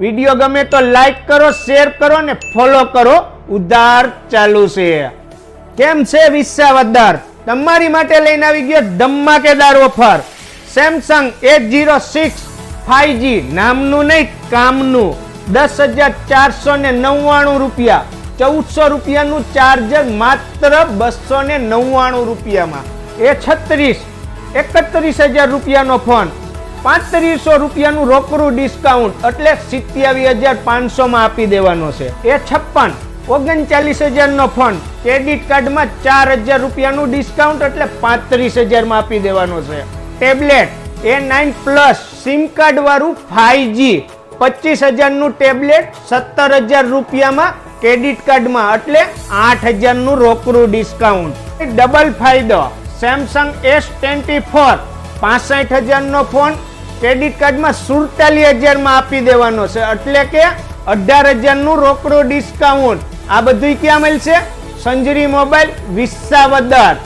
Video ગમે તો like કરો, શેર કરો ને ફોલો કરો. ઉધાર ચાલુ છે. કેમ છે વિસાવદર? તમારી માટે લઈને આવી ગયો ધમાકેદાર ઓફર. સેમસંગ A06 5G, નામનું નહીં કામનું, 10,499 રૂપિયા. 1400 રૂપિયાનું ચાર્જર માત્ર 299 રૂપિયામાં. A36 31,000 રૂપિયાનો ફોન, 3500 રૂપિયાનું રોકડું ડિસ્કાઉન્ટ એટલે 27,500 માં આપી દેવાનો છે. A56 39,000 નો ફોન, ક્રેડિટ કાર્ડમાં 4,000 રૂપિયાનું ડિસ્કાઉન્ટ એટલે 35,000 માં આપી દેવાનો છે. Tablet A9 plus sim card વાળું 5G 25,000 નું ટેબ્લેટ 17,000 રૂપિયામાં ક્રેડિટ કાર્ડમાં એટલે 8,000 નું રોકડું ડિસ્કાઉન્ટ. ડબલ ફાયદો, સેમસંગ S24 65,000 નો ફોન ક્રેડિટ કાર્ડમાં 47,000 માં આપી દેવાનો છે એટલે કે 18,000 નું રોકડું ડિસ્કાઉન્ટ. આ બધું ક્યાં મળશે? સંજરી મોબાઈલ વિસાવદર.